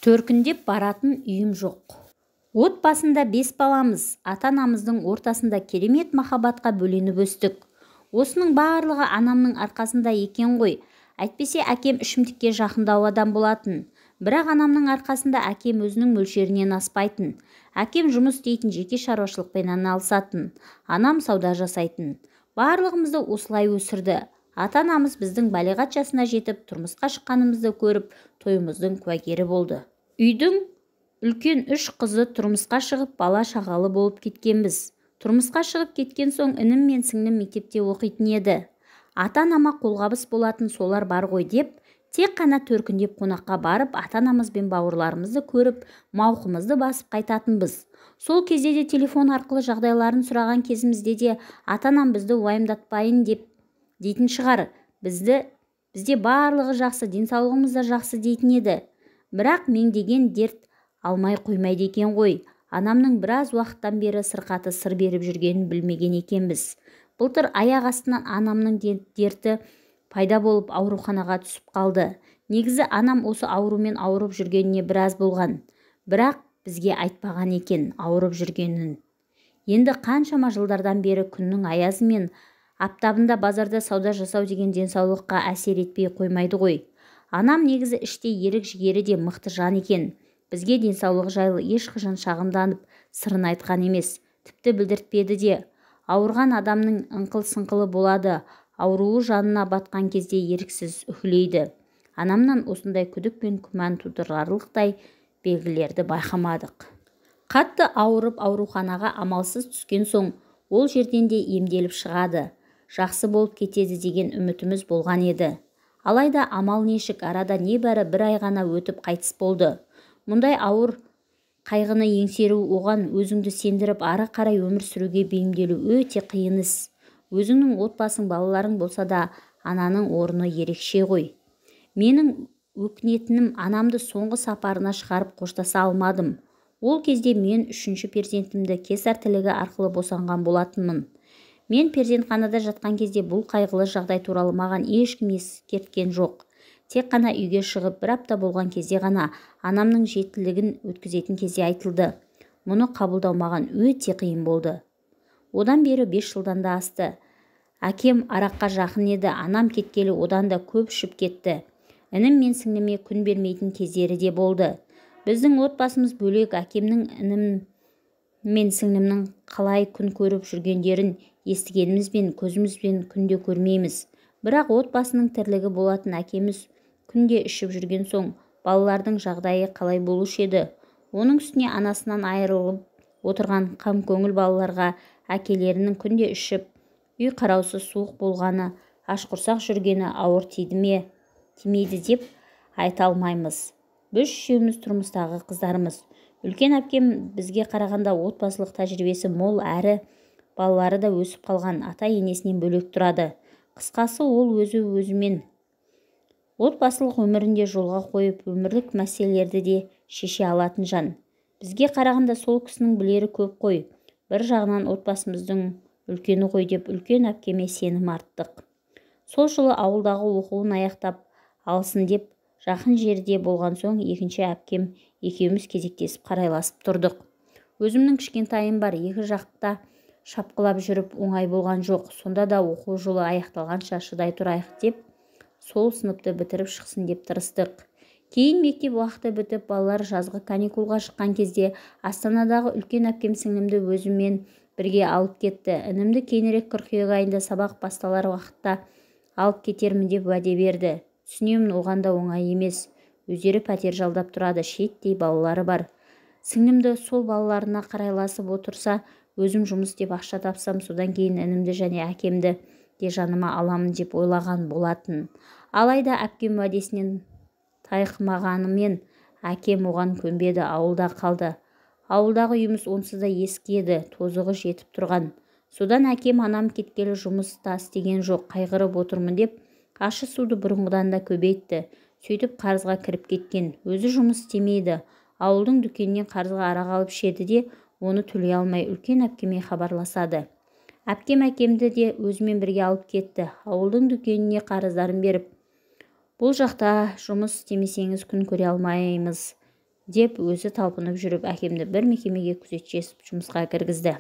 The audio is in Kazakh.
Төркіндеп баратын үйім жоқ. Отбасында 5 баламыз, ата-анамыздың ортасында керемет махаббатқа бөленіп өстік. Осының барлығы анамның арқасында екен ғой. Әйтпесе әкем ішімдікке жақындау адам болатын. Бірақ анамның арқасында әкем өзінің мөлшерінен аспайтын. Әкем жұмыс істейтін жеке шаруашылықпен айналысатын. Анам сауда жасайтын. Барлығымызды осылай өсірді. Ата-анамыз біздің балиғат жасына жетіп, тұрмысқа шыққанымызды көріп, тойымыздың куәгері болды. Үйдің үлкен 3 қызы тұрмысқа шығып, бала шағалы болып кеткенбіз. Тұрмысқа шығып кеткен соң інім мен сіңлім мектепте оқитын еді. Ата-анама қолғабыс болатын солар бар ғой деп, тек қана төркіндеп қонаққа барып, ата-анамыз бен бауырларымызды көріп, мауқымызды басып қайтатынбыз. Сол кезде де телефон арқылы жағдайларын сұраған кезімізде де ата-анам бізді уайымдатпайын дейтін шығар. Бізде барлығы жақсы, денсаулығымыз да жақсы дейтін еді. Бірақ меңдеген дерт алмай қоймайды екен ғой. Анамның біраз уақыттан бері сырқаты сыр беріп жүргенін білмеген екенбіз. Былтыр аяқ астынан анамның дерті пайда болып ауруханаға түсіп қалды. Негізі анам осы аурумен ауырып жүргеніне біраз болған. Бірақ бізге айтпаған екен ауырып жүргенін. Енді қаншама жылдардан бері күннің аязы мен аптабында базарда сауда жасау деген денсаулыққа әсер етпей қоймайды ғой. Анам негізі іште ерік жігері де мықты жан екен. Бізге денсаулық жайлы ешқашан шағымданып, сырын айтқан емес, тіпті білдіртпеді де. Ауырған адамның ыңқыл-сыңқылы болады, ауруы жанына батқан кезде еріксіз үхілейді. Анамнан осындай күдік пен күмән тудырарлықтай белгілерді байқамадық. Қатты ауырып ауруханаға амалсыз түскен соң, ол жерден де емделіп шығады, жақсы болып кетеді деген үмітіміз болған еді. Алайда амал нешік, арада небәрі 1 ай ғана өтіп қайтыс болды. Мұндай ауыр қайғыны еңсеру, оған өзіңді сендіріп, ары қарай өмір сүруге бейімделу өте қиын іс. Өзіңнің отбасың, балаларың болса да, ананың орны ерекше ғой. Менің өкінетінім, анамды соңғы сапарына шығарып қоштаса алмадым. Ол кезде мен 3-ші перзентімді кесар тілігі арқылы босанған болатынмын. Мен перзентханада жатқан кезде бұл қайғылы жағдай туралы маған ешкім ескерткен жоқ. Тек қана үйге шығып 1 апта болған кезде ғана анамның жетілігін өткізетін кезде айтылды. Мұны қабылдау маған өте қиын болды. Одан бері 5 жылдан да асты. Әкем араққа жақын еді, анам кеткелі одан да көп ішіп кетті. Інім мен сіңліме күн бермейтін кездері де болды. Біздің отбасымыз бөлек, әкемнің інім мен сіңлімнің қалай күн көріп жүргендерін естігенімізбен көзімізбен күнде көрмейміз. Бірақ отбасының тірлігі болатын әкеміз күнде ішіп жүрген соң, балалардың жағдайы қалай болушы еді? Оның үстіне анасынан айырылып отырған қамкөңіл балаларға әкелерінің күнде ішіп, үй қараусыз суық болғаны, ашқұрсақ жүргені ауыр тиді ме, тимейді деп айта алмаймыз. Біз үшеуміз тұрмыстағы қыздарымыз. Үлкен әпкем бізге қарағанда отбасылық тәжірибесі мол, әрі балалары да өсіп қалған, ата-енесінен бөлек тұрады. Қысқасы, ол өзімен отбасылық өмірінде жолға қойып, өмірлік мәселелерді де шеше алатын жан. Бізге қарағанда сол кісінің білері көп қой. Бір жағынан отбасымыздың үлкені ғой деп үлкен әпкеме сенім арттық. Сол жылы ауылдағы оқуын аяқтап алсын деп жақын жерде болған соң, екінші әпкем екеуміз кезектесіп қарайласып тұрдық. Өзімнің кішкентайым бар, екі жақта шапқылап жүріп оңай болған жоқ. Сонда да оқу жылы аяқталғанша шыдай тұрайық деп, сол сыныпты бітіріп шықсын деп тырыстық. Кейін мектеп уақыты бітіп, балалар жазғы каникулға шыққан кезде Астанадағы үлкен әпкем сіңлімді өзімен бірге алып кетті. Інімді кейінірек қыркүйек айында сабақ басталар уақытта алып кетермін деп уәде берді. Түсінемін, оған да оңай емес. Өздері пәтер жалдап тұрады, шеттей балалары бар. Сіңлімді сол балаларына қарайласып отырса, өзім жұмыс деп ақша тапсам, содан кейін інімді және әкемді де жаныма аламын деп ойлаған болатын. Алайда әпкем уәдесінен тайқымағанымен, әкем оған көнбеді, ауылда қалды. Ауылдағы үйіміз онсыз да ескі еді, тозығы жетіп тұрған. Содан әкем анам кеткелі жұмыста істеген жоқ, қайғырып отырмын деп, ащы суды бұрынғыдан да көбейтті. Сөйтіп қарызға кіріп кеткен. Өзі жұмыс істемейді. Ауылдың дүкенінен қарызға арақ алып ішеді де, оны төлей алмай үлкен әпкеме хабарласады. Әпкем әкемді де өзімен бірге алып кетті. Ауылдың дүкеніне қарыздарын беріп, бұл жақта жұмыс істемесеңіз күн көре алмаймыз деп өзі талпынып жүріп әкемді бір мекемеге күзетші етіп жұмысқа кіргізді